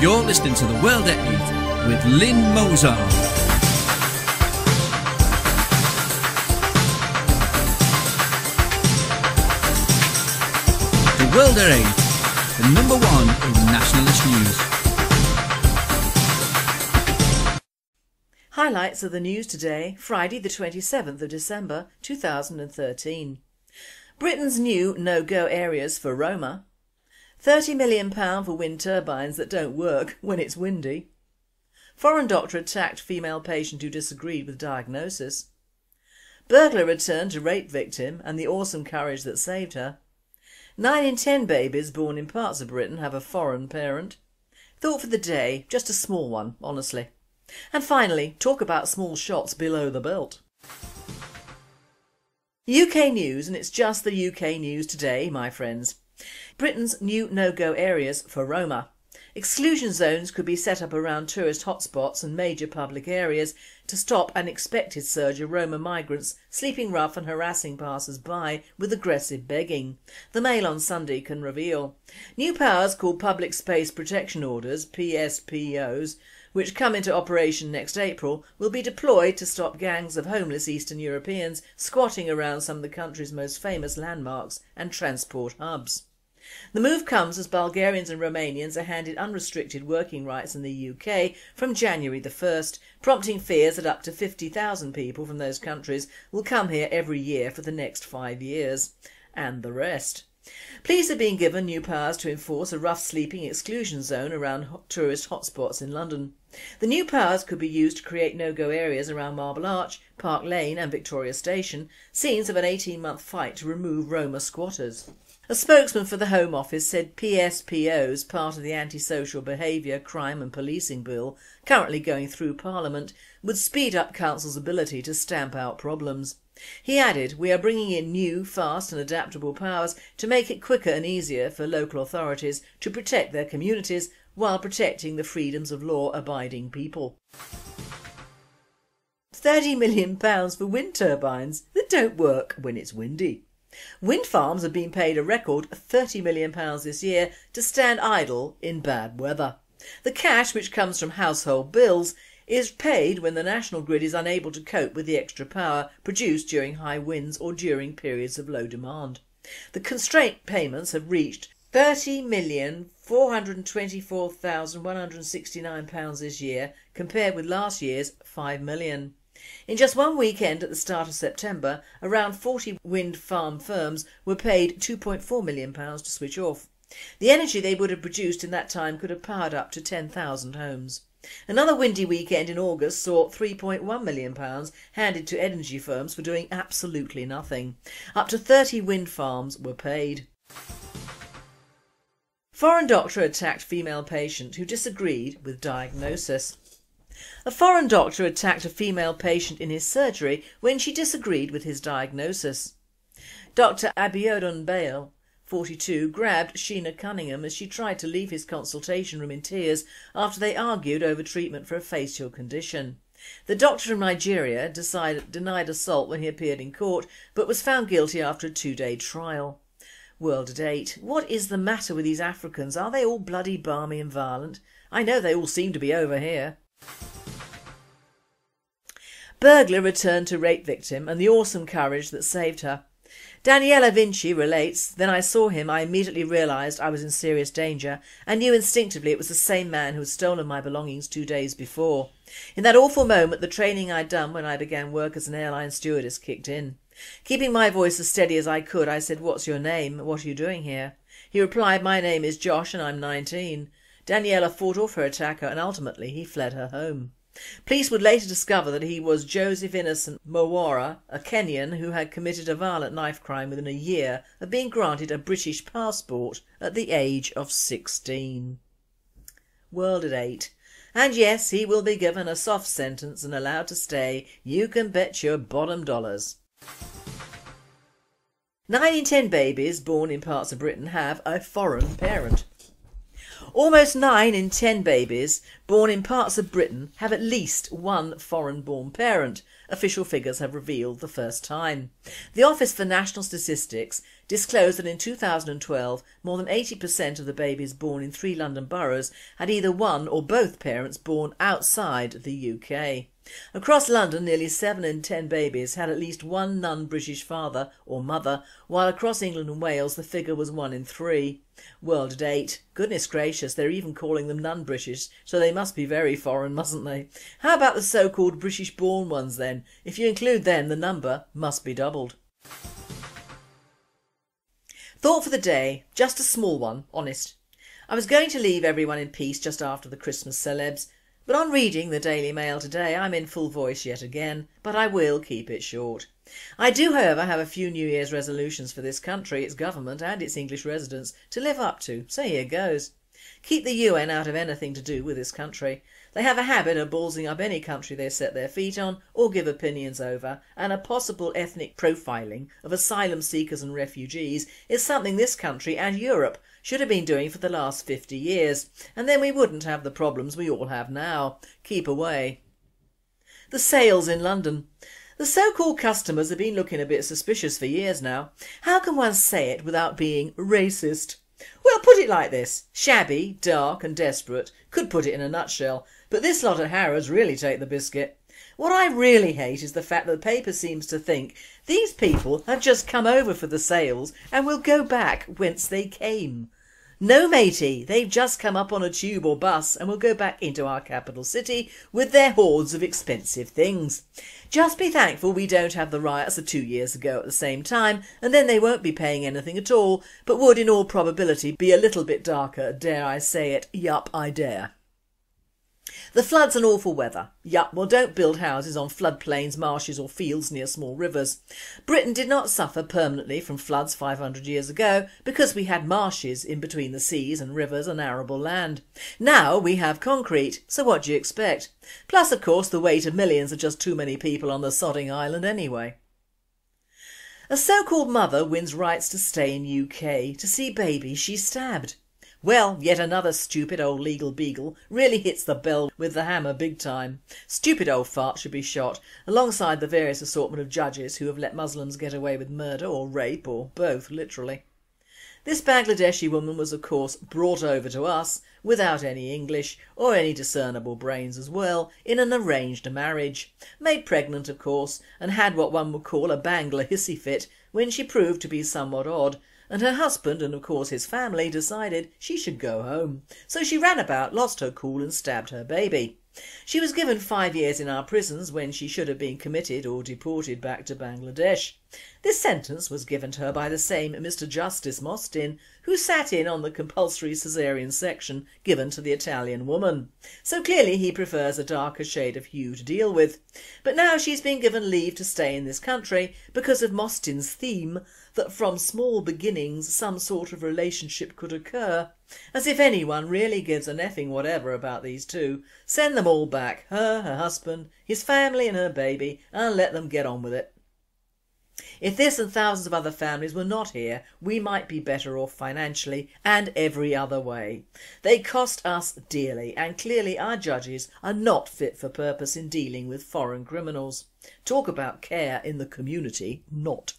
You're listening to The World at 8 with Lynn Mozart. The World at 8, the number one in nationalist news. Highlights of the news today, Friday the 27th of December 2013. Britain's new no-go areas for Roma. £30 million for wind turbines that don't work when it's windy. Foreign doctor attacked female patient who disagreed with diagnosis. Burglar returned to rape victim and the awesome courage that saved her. 9 in 10 babies born in parts of Britain have a foreign parent. Thought for the day, just a small one, honestly. And finally, talk about small shots below the belt. UK news, and it's just the UK news today, my friends. Britain's new no-go areas for Roma. Exclusion zones could be set up around tourist hotspots and major public areas to stop an expected surge of Roma migrants sleeping rough and harassing passers-by with aggressive begging. The Mail on Sunday can reveal. New powers called Public Space Protection Orders, PSPOs, which come into operation next April, will be deployed to stop gangs of homeless Eastern Europeans squatting around some of the country's most famous landmarks and transport hubs. The move comes as Bulgarians and Romanians are handed unrestricted working rights in the UK from January the 1st, prompting fears that up to 50,000 people from those countries will come here every year for the next 5 years. And the rest. Police are being given new powers to enforce a rough sleeping exclusion zone around tourist hotspots in London. The new powers could be used to create no-go areas around Marble Arch, Park Lane and Victoria Station, scenes of an 18-month fight to remove Roma squatters. A spokesman for the Home Office said PSPOs, part of the Antisocial Behaviour, Crime and Policing Bill, currently going through Parliament, would speed up Council's ability to stamp out problems. He added, "We are bringing in new, fast and adaptable powers to make it quicker and easier for local authorities to protect their communities while protecting the freedoms of law-abiding people." £30 million for wind turbines that don't work when it's windy. Wind farms have been paid a record £30 million this year to stand idle in bad weather. The cash, which comes from household bills, is paid when the national grid is unable to cope with the extra power produced during high winds or during periods of low demand. The constraint payments have reached £30,424,169 this year, compared with last year's £5 million. In just one weekend at the start of September, around 40 wind farm firms were paid £2.4 million to switch off. The energy they would have produced in that time could have powered up to 10,000 homes. Another windy weekend in August saw £3.1 million handed to energy firms for doing absolutely nothing. Up to 30 wind farms were paid. Foreign doctor attacked female patient who disagreed with diagnosis. A foreign doctor attacked a female patient in his surgery when she disagreed with his diagnosis. Dr Abiodun Bale, 42, grabbed Sheena Cunningham as she tried to leave his consultation room in tears after they argued over treatment for a facial condition. The doctor from Nigeria denied assault when he appeared in court, but was found guilty after a 2-day trial. World at 8. What is the matter with these Africans? Are they all bloody balmy and violent? I know they all seem to be over here. Burglar returned to rape victim and the awesome courage that saved her. Daniela Vinci relates, "Then I saw him, I immediately realised I was in serious danger and knew instinctively it was the same man who had stolen my belongings 2 days before. In that awful moment the training I'd done when I began work as an airline stewardess kicked in. Keeping my voice as steady as I could, I said, 'What's your name? What are you doing here?' He replied, 'My name is Josh and I'm 19. Daniela fought off her attacker and ultimately he fled her home. Police would later discover that he was Joseph Innocent Mawara, a Kenyan who had committed a violent knife crime within a year of being granted a British passport at the age of 16. World at 8. And yes, he will be given a soft sentence and allowed to stay. You can bet your bottom dollars. 9 in 10 babies born in parts of Britain have a foreign parent. Almost 9 in 10 babies born in parts of Britain have at least one foreign-born parent, official figures have revealed the first time. The Office for National Statistics disclosed that in 2012 more than 80% of the babies born in 3 London boroughs had either one or both parents born outside the UK. Across London, nearly 7 in 10 babies had at least one non-British father or mother, while across England and Wales the figure was 1 in 3. World at 8. Goodness gracious, they're even calling them non-British, so they must be very foreign, mustn't they? How about the so-called British-born ones then? If you include them, the number must be doubled. Thought for the day, just a small one, honest. I was going to leave everyone in peace just after the Christmas celebs, but on reading the Daily Mail today I'm in full voice yet again, but I will keep it short. I do however have a few New Year's resolutions for this country, its government and its English residents to live up to, so here goes. Keep the UN out of anything to do with this country. They have a habit of ballsing up any country they set their feet on or give opinions over, and a possible ethnic profiling of asylum seekers and refugees is something this country and Europe should have been doing for the last 50 years, and then we wouldn't have the problems we all have now. Keep away. The sales in London. The so-called customers have been looking a bit suspicious for years now. How can one say it without being racist? Well, put it like this. Shabby, dark and desperate could put it in a nutshell, but this lot at Harrods really take the biscuit. What I really hate is the fact that the paper seems to think these people have just come over for the sales and will go back whence they came. No matey, they've just come up on a tube or bus and will go back into our capital city with their hordes of expensive things. Just be thankful we don't have the riots of 2 years ago at the same time, and then they won't be paying anything at all, but would in all probability be a little bit darker, dare I say it, yup I dare. The floods and awful weather. Yup, well don't build houses on floodplains, marshes or fields near small rivers. Britain did not suffer permanently from floods 500 years ago because we had marshes in between the seas and rivers and arable land. Now we have concrete, so what do you expect? Plus of course the weight of millions are just too many people on the sodding island anyway. A so-called mother wins rights to stay in UK to see baby she stabbed. Well, yet another stupid old legal beagle really hits the bell with the hammer big time. Stupid old fart should be shot, alongside the various assortment of judges who have let Muslims get away with murder or rape or both, literally. This Bangladeshi woman was of course brought over to us, without any English or any discernible brains as well, in an arranged marriage. Made pregnant of course, and had what one would call a Bangla hissy fit when she proved to be somewhat odd, and her husband and of course his family decided she should go home. So she ran about, lost her cool and stabbed her baby. She was given 5 years in our prisons when she should have been committed or deported back to Bangladesh. This sentence was given to her by the same Mr Justice Mostyn, who sat in on the compulsory caesarean section given to the Italian woman. So clearly he prefers a darker shade of hue to deal with. But now she's been given leave to stay in this country because of Mostyn's theme that from small beginnings some sort of relationship could occur. As if anyone really gives an effing whatever about these two. Send them all back, her husband, his family and her baby, and let them get on with it. If this and thousands of other families were not here, we might be better off financially and every other way. They cost us dearly, and clearly our judges are not fit for purpose in dealing with foreign criminals. Talk about care in the community, not.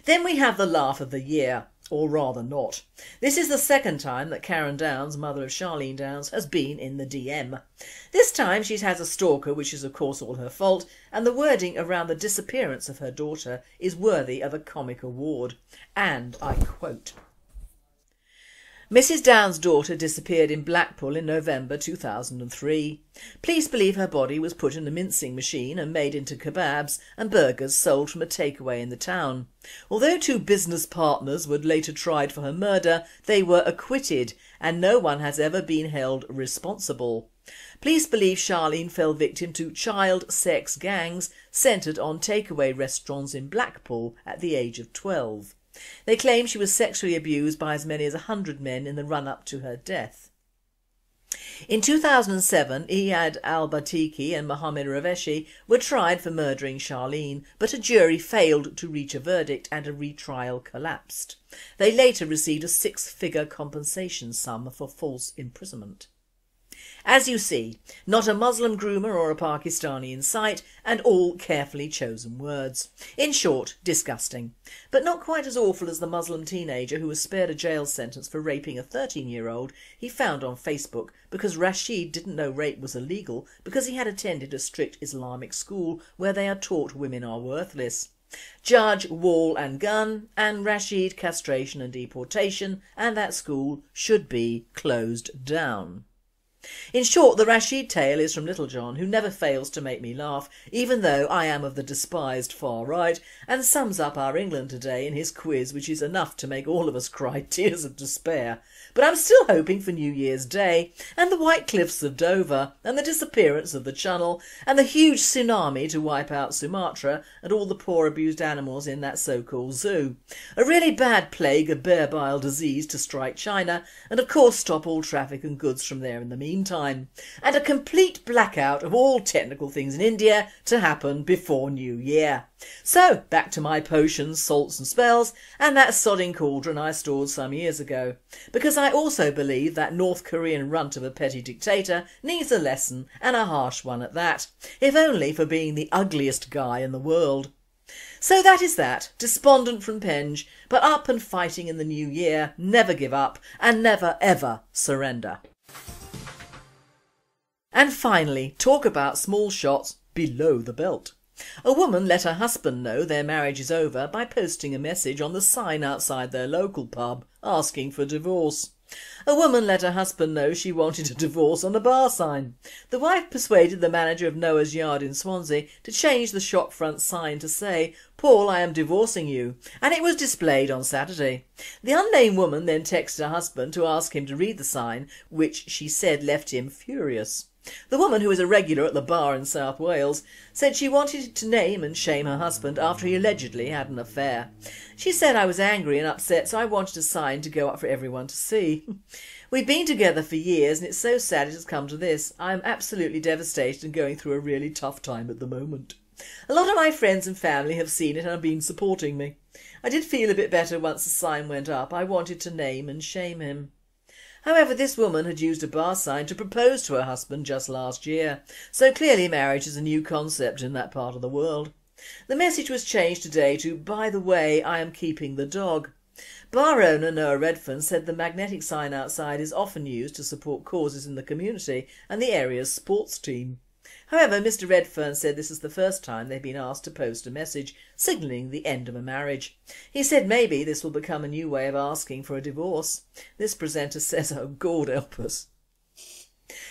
Then we have the laugh of the year, or rather not. This is the second time that Karen Downs, mother of Charlene Downs, has been in the DM. This time she has a stalker, which is of course all her fault, and the wording around the disappearance of her daughter is worthy of a comic award. And I quote, Mrs Downs' daughter disappeared in Blackpool in November 2003. Police believe her body was put in a mincing machine and made into kebabs and burgers sold from a takeaway in the town. Although 2 business partners were later tried for her murder, they were acquitted and no one has ever been held responsible. Police believe Charlene fell victim to child sex gangs centred on takeaway restaurants in Blackpool at the age of 12. They claim she was sexually abused by as many as 100 men in the run-up to her death. In 2007, Iyad al-Batiki and Mohammed Raveshi were tried for murdering Charlene, but a jury failed to reach a verdict and a retrial collapsed. They later received a 6-figure compensation sum for false imprisonment. As you see, not a Muslim groomer or a Pakistani in sight, and all carefully chosen words. In short, disgusting. But not quite as awful as the Muslim teenager who was spared a jail sentence for raping a 13-year-old he found on Facebook because Rashid didn't know rape was illegal because he had attended a strict Islamic school where they are taught women are worthless. Judge, wall and gun, and Rashid castration and deportation, and that school should be closed down. In short, the Rashid tale is from Little John, who never fails to make me laugh, even though I am of the despised far right, and sums up our England today in his quiz, which is enough to make all of us cry tears of despair. But I'm still hoping for New Year's Day, and the White Cliffs of Dover, and the disappearance of the Channel, and the huge tsunami to wipe out Sumatra and all the poor abused animals in that so-called zoo. A really bad plague of bear bile disease to strike China, and of course stop all traffic and goods from there in the meantime. And a complete blackout of all technical things in India to happen before New Year. So back to my potions, salts and spells, and that sodding cauldron I stored some years ago. Because I also believe that North Korean runt of a petty dictator needs a lesson, and a harsh one at that, if only for being the ugliest guy in the world. So that is that, despondent from Penge, but up and fighting in the new year, never give up and never ever surrender. And finally, talk about small shots below the belt. A woman let her husband know their marriage is over by posting a message on the sign outside their local pub asking for divorce. A woman let her husband know she wanted a divorce on a bar sign. The wife persuaded the manager of Noah's Yard in Swansea to change the shop front sign to say, "Paul, I am divorcing you," and it was displayed on Saturday. The unnamed woman then texted her husband to ask him to read the sign, which she said left him furious. The woman, who is a regular at the bar in South Wales, said she wanted to name and shame her husband after he allegedly had an affair. She said, "I was angry and upset, so I wanted a sign to go up for everyone to see." We've been together for years and it's so sad it has come to this. I am absolutely devastated and going through a really tough time at the moment. A lot of my friends and family have seen it and have been supporting me. I did feel a bit better once the sign went up. I wanted to name and shame him. However, this woman had used a bar sign to propose to her husband just last year, so clearly marriage is a new concept in that part of the world. The message was changed today to, "By the way, I am keeping the dog." Bar owner Noah Redfern said the magnetic sign outside is often used to support causes in the community and the area's sports team. However, Mr Redfern said this is the first time they've been asked to post a message signalling the end of a marriage. He said maybe this will become a new way of asking for a divorce. This presenter says, "Oh, God help us."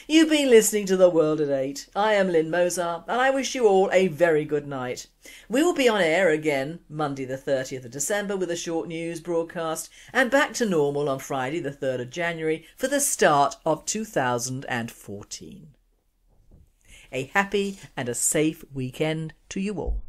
You've been listening to The World at 8. I am Lynn Mozart and I wish you all a very good night. We will be on air again Monday the 30th of December with a short news broadcast, and back to normal on Friday the 3rd of January for the start of 2014. A happy and a safe weekend to you all.